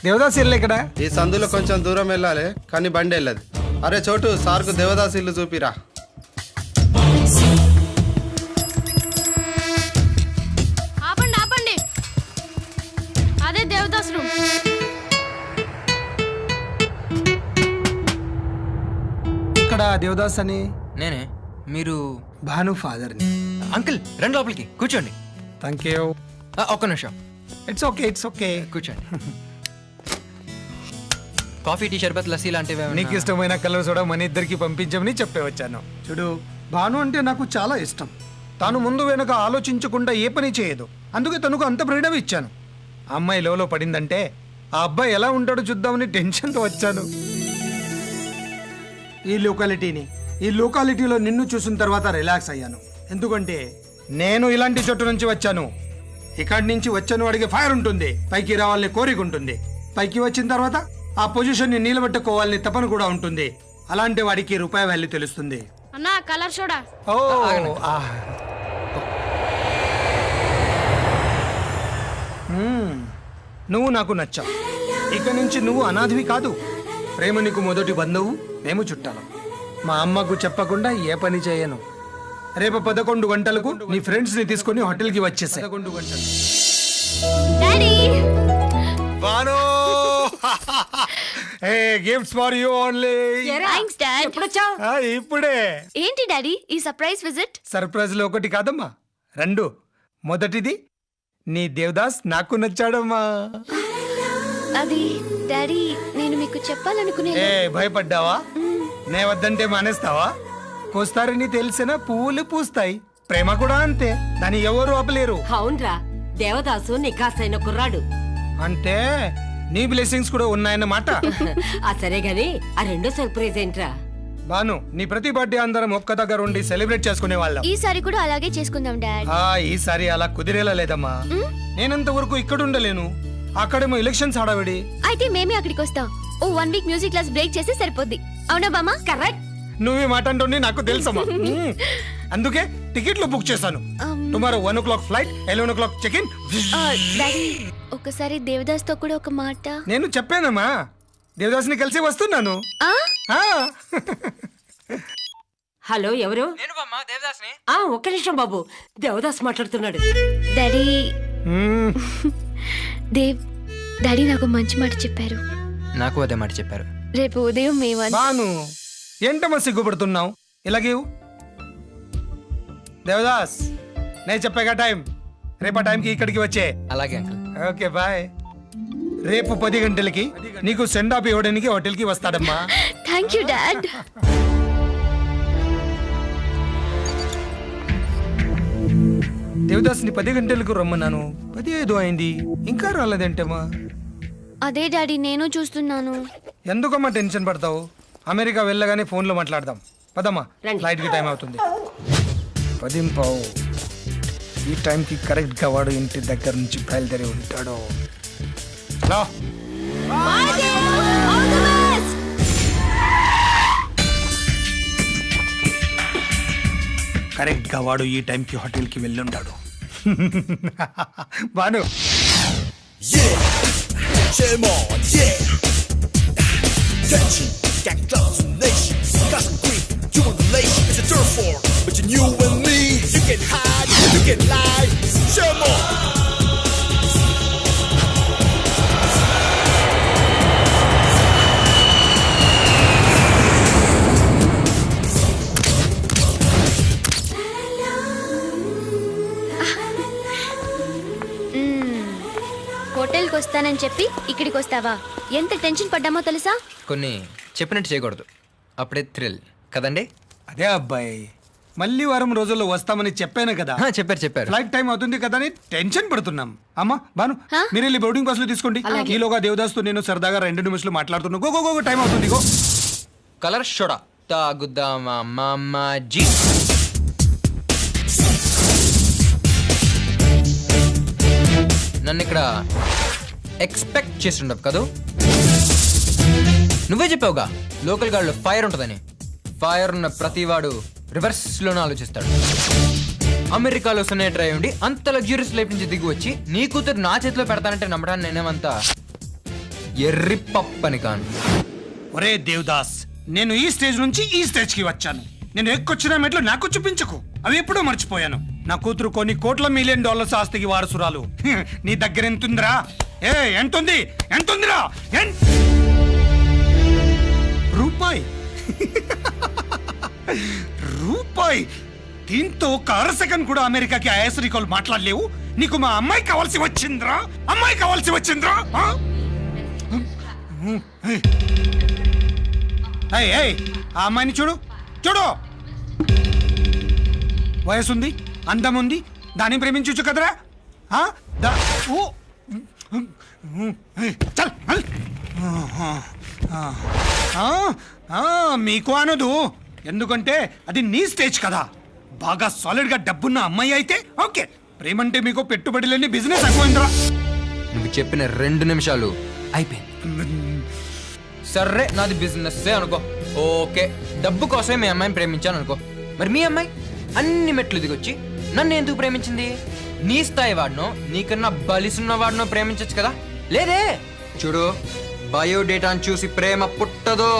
దేవదాస్ ఇల్లు ఇక్కడ. ఈ సందులో కొంచెం దూరం వెళ్ళాలి, కానీ బండి వెళ్ళదు. అరే చోటు, సార్కు దేవదాస్ ఇల్లు చూపిరా. ఆపండి ఆపండి, అదే దేవదాస్ రూమ్. ఇక్కడ దేవదాస్ అని. నేనే. మీరు భాను ఫాదర్ని. అంకుల్ రండి లోపలికి కూర్చోండి. Thank you. ఒక్క నిమిషం. It's okay, it's okay. కూర్చోండి. కాఫీ, టీ, షర్బత్, లస్సీ లాంటివి నీకు ఇష్టమైన కలర్ సోడా మన ఇద్దరికి పంపించమని చెప్పే వచ్చాను. చూడు, భాను అంటే నాకు చాలా ఇష్టం. తాను ముందు వెనక ఆలోచించకుండా ఏ పని చేయదు, అందుకే తనకు అంత ఫ్రీడమ్ ఇచ్చాను. ఆ అమ్మాయి లోలో పడిందంటే ఆ అబ్బాయి ఎలా ఉంటాడో చూద్దామని టెన్షన్తో వచ్చాను. ఈ లొకాలిటీలో నిన్ను చూసిన తర్వాత రిలాక్స్ అయ్యాను. ఎందుకంటే నేను ఇలాంటి చోటు నుంచి వచ్చాను. ఇక్కడి నుంచి వచ్చాను అడిగే ఫైర్ ఉంటుంది, పైకి రావాలని కోరిక ఉంటుంది. పైకి వచ్చిన తర్వాత ఆ పొజిషన్ ని నిలబెట్టుకోవాలని తపన కూడా ఉంటుంది. అలాంటి వాడికి రూపాయి వాల్యూ తెలుస్తుంది. అన్నా కలర్ చూడా. ఓ నువ్వు నాకు నచ్చావు. ఇక నుంచి నువ్వు అనాథవి కాదు. ప్రేమ నీకు మొదటి బంధువు, మేము చుట్టాలం. మా అమ్మకు చెప్పకుండా ఏ పని చేయను. రేపు 11 గంటలకు నీ ఫ్రెండ్స్ ని తీసుకుని హోటల్ కి వచ్చేసాయి. 11 గంటలు. Daddy gifts for you only. Thanks dad. ఎప్పుడొచ్చావ్? ఇప్పుడే. ఏంటి డాడీ ఈ సర్ప్రైజ్ విజిట్? సర్ప్రైజ్ లో ఒకటి కాదమ్మా, 2. మొదటిది, నీ దేవదాస్ నాకు నచ్చాడమ్మా. అది డాడీ నేను మీకు చెప్పాలనుకునే. భయపడ్డావా? నే వద్దంటే మానేస్తావా? కోస్తారని తెలిసిన పువ్వులు పూస్తాయి. ప్రేమ కూడా అంతే, దాన్ని ఎవరు ఆపలేరు. అవునరా, దేవదాసు నికాసైన కుర్రాడు. అంటే నీ బ్లెస్సింగ్స్ కూడా ఉన్నాయన్నమాట. ఆ సరే గాని ఆ రెండో సర్ప్రైజ్ ఏంట్రా? బాను, నీ ప్రతి బర్త్డే అందరం ఒక్క దగ్గర ఉండి సెలబ్రేట్ చేసుకునే వాళ్ళం. ఈసారి కూడా అలాగే చేసుకుందాం డాడ్. ఈసారి అలా కుదిరేలా లేదమ్మా. నేనంత వరకు ఇక్కడ ఉండలేను, అక్కడేమో ఎలక్షన్స్ ఆడవిడి. అయితే మేమే అక్కడికి వస్తాం. ఓ 1 వీక్ మ్యూజిక్ క్లాస్ బ్రేక్ చేసి సరిపోద్ది. అవునా బామ్మ? కరెక్ట్. నువ్వే మాట అంటుంది నాకు తెలుసమ్మా. అందుకే టికెట్లు బుక్ చేశాను. టుమారో 1 o'clock ఫ్లైట్, 11 o'clock చెక్ ఇన్. డాడీ ఒకసారి దేవదాస్ తో కూడా ఒక మాట. నేను చెప్పానమ్మా, దేవదాస్ని కలిసి వస్తున్నాను. హలో, ఎవరు? నేను బామ్మ దేవదాస్ని. ఒక్క నిమిషం బాబు, దేవదాస్ మాట్లాడుతున్నాడు. డాడీ డాడీ నాకు మంచి మాట చెప్పారు. నాకు అదే మాట చెప్పారు. రేపు ఉదయం బాను, ఏంటమ్మా సిగ్గుపడుతున్నావు? ఇలాగే దేవదాస్, నేను చెప్పాగా టైం, రేపు ఆ టైంకి ఇక్కడికి వచ్చే. అలాగే అంకుల్. Okay bye. రేపు 10 గంటలకి నీకు సెండ్ ఆఫ్ ఇవ్వడానికి హోటల్కి వస్తాడమ్మా. Thank you dad. దేవదాస్ని 10 గంటలకు రమ్మన్నాను, 10:05 అయింది, ఇంకా రాలేదంటమ్మా. అదే డాడీ నేను చూస్తున్నాను. ఎందుకమ్మా టెన్షన్ పడతావు? అమెరికా వెళ్ళగానే ఫోన్లో మాట్లాడదాం. పదమ్మా, ఫ్లైట్కి టైం అవుతుంది. 10:15. ఈ టైంకి కరెక్ట్గా వాడు ఇంటి దగ్గర నుంచి బయలుదేరి ఉంటాడు. హలో, కరెక్ట్గా వాడు ఈ టైంకి హోటల్కి వెళ్ళుంటాడు. Banu. But you and me, you can hide, you can lie. Share more. హోటల్కి వస్తానని చెప్పి ఇక్కడికి వస్తావా? ఎంత టెన్షన్ పడ్డామో తెలుసా? కొన్ని చెప్పినట్టు చేయకూడదు, అప్పుడే థ్రిల్ కదండి. అదే అబ్బాయి, మళ్ళీ వారం రోజుల్లో వస్తామని చెప్పాను కదా. చెప్పారు. ఫ్లైట్ టైం అవుతుంది కదా అని టెన్షన్ పడుతున్నాం. అమ్మా బాను, మీరు వెళ్ళి బోర్డింగ్ పాస్ లో తీసుకోండి. ఈలోగా దేవదాస్తో నేను సరదాగా 2 నిమిషాలు మాట్లాడుతున్నా. గో టైం అవుతుంది. గో. కలర్ షోడా తాగుదామా మామాజీ. నన్ను ఇక్కడ ఎక్స్పెక్ట్ చేస్తుండవు కదూ. నువ్వే చెప్పావుగా లోకల్ గాడిలో ఫైర్ ఉంటుందని. ఫైర్ ఉన్న ప్రతివాడు రివర్స్ లోనే ఆలోచిస్తాడు. అమెరికాలో సెనేటర్ అయి ఉండి అంత లగ్జూరియస్ లైఫ్ నుంచి దిగి వచ్చి నీ కూతురు నా చేతిలో పెడతానంటే నమ్మడానికి నేనేమంతా ఎర్రి పప్పని కాను. ఒరే దేవదాస్, నేను ఈ స్టేజ్ నుంచి ఈ స్టేజ్ కి వచ్చాను. నేను ఎక్కొచ్చిన మెట్లు నాకు చూపించకు, అవి ఎప్పుడూ మర్చిపోయాను. నా కూతురు కొన్ని కోట్ల $1 మిలియన్ ఆస్తికి వారసురాలు. నీ దగ్గర ఎంతుందిరా? ఎంతుంది? ఎంతుందిరా? రూపాయి. రూపాయి. దీంతో ఒక అర సెకండ్ కూడా అమెరికాకి ఐఎస్ రికాల్ మాట్లాడలేవు. నీకు మా అమ్మాయి కావాల్సి వచ్చిందిరా? అమ్మాయి కావాల్సి వచ్చిందిరా? ఆ అమ్మాయిని చూడు, చూడు. వయసుంది, అందం ఉంది, దాన్ని ప్రేమించచ్చు కదరా? చల్. మీకు అనదు, ఎందుకంటే అది నీ స్టేజ్ కదా. బాగా సాలిడ్ గా డబ్బున్న అమ్మాయి అయితే ఓకే. ప్రేమంటే మీకు పెట్టుబడి లేని బిజినెస్ అయిపోయిందిరా. నువ్వు చెప్పిన 2 నిమిషాలు అయిపోయింది. సర్రే, నాది బిజినెస్ అనుకో. ఓకే, డబ్బు కోసమే మీ అమ్మాయిని ప్రేమించాను అనుకో. మరి మీ అమ్మాయి అన్ని మెట్లు దిగొచ్చి నన్ను ఎందుకు ప్రేమించింది? నీ స్థాయి వాడినో, నీకన్నా బలిసున్న వాడినో ప్రేమించచ్చు కదా. లేదే. చూడు, బయోడేటాను చూసి ప్రేమ పుట్టదు.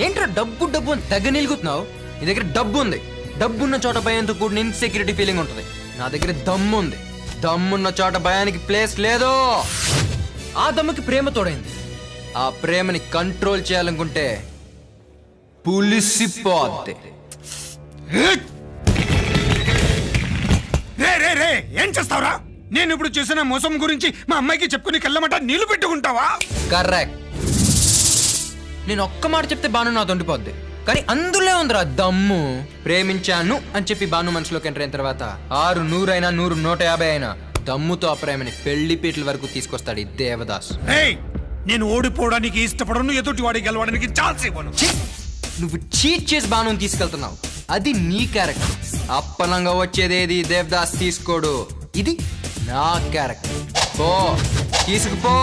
ఏంట్రా డబ్బు డబ్బు అని తెగ నిలుగుతున్నావు? నీ దగ్గర డబ్బు ఉంది. డబ్బున్న చోట భయంతో కూడిన ఇన్సెక్యూరిటీ ఫీలింగ్ ఉంటుంది. నా దగ్గర దమ్ము ఉంది. దమ్మున్న చోట భయానికి ప్లేస్ లేదు. ఆ దమ్ముకి ప్రేమ తోడైంది. ఆ ప్రేమని కంట్రోల్ చేయాలనుకుంటే పులిసిపోద్ది. రే ఏం చేస్తావురా? నేను ఇప్పుడు చేసిన మోసం గురించి మా అమ్మాయికి చెప్పుకుని కళ్ళమట నీళ్లు పెట్టుకుంటావా? కరెక్ట్. నేను ఒక్క మాట చెప్తే బాను నాతో ఉండిపోద్ది. కానీ అందులో ఉందిరా దమ్ము. ప్రేమించాను అని చెప్పి బాను మనసులోకి ఎంటర్ అయిన తర్వాత 6, 100 అయినా 100, 150 అయినా దమ్ముతో ఆ ప్రేమని పెళ్లి పీటల వరకు తీసుకొస్తాడు ఈ దేవదాస్. నేను ఓడిపోవడానికి ఇష్టపడను, ఎదుటి వాడికి గెలవడానికి ఛాన్స్ ఇవ్వను. నువ్వు చీట్ చేసి బాను తీసుకెళ్తున్నావు. అది నీ క్యారెక్టర్. అప్పనంగా వచ్చేదేది దేవదాస్ తీసుకోడు. ఇది నా క్యారెక్టర్. పో, తీసుకుపో.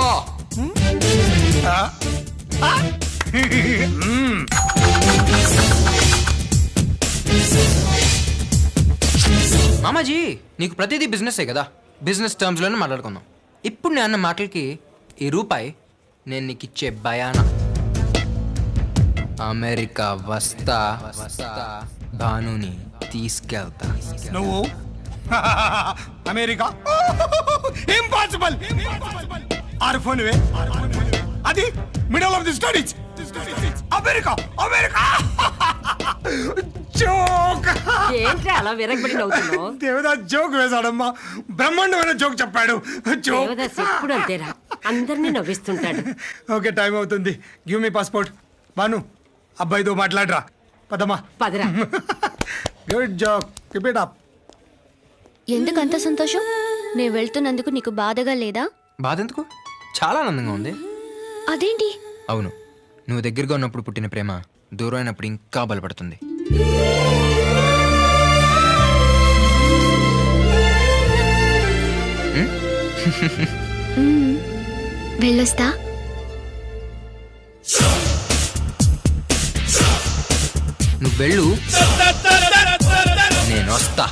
మామాజీ, నీకు ప్రతిదీ బిజినెస్ కదా. బిజినెస్ టర్మ్స్ లోనే మాట్లాడుకుందాం. ఇప్పుడు నేను అన్న మాటలకి ఈ రూపాయి నేను నీకు ఇచ్చే బయానా. అమెరికా వస్తా, భానుని తీసుకెళ్తా. నువ్వు అమెరికా? ఇంపాసిబుల్. ఆర్ఫోన్వే, అది middle of the studies. America, America. Joke. ఏంట్రా అలా విరగబడి నవ్వుతున్నావు? దేవదాస్ జోక్ వేశాడమ్మా. బ్రహ్మాండమైన జోక్ చెప్పాడు. దేవదాస్ ఎప్పుడు అంతేరా, అందరినీ నవ్విస్తుంటాడు. ఓకే, టైం అవుతుంది. Give me passport. బాను, అబ్బాయితో మాట్లాడరా. పదమ్మా. పదరా. Good joke, keep it up. ఎందుకు అంత సంతోషం? నేను వెళ్తున్నందుకు నీకు బాధగా లేదా? బాధ ఎందుకు? చాలా ఆనందంగా ఉంది. అదేంటి? అవును, నువ్వు దగ్గరగా ఉన్నప్పుడు పుట్టిన ప్రేమ దూరం అయినప్పుడు ఇంకా బలపడుతుంది. వెళ్ళొస్తా. నువ్వు వెళ్ళు, నేను వస్తా.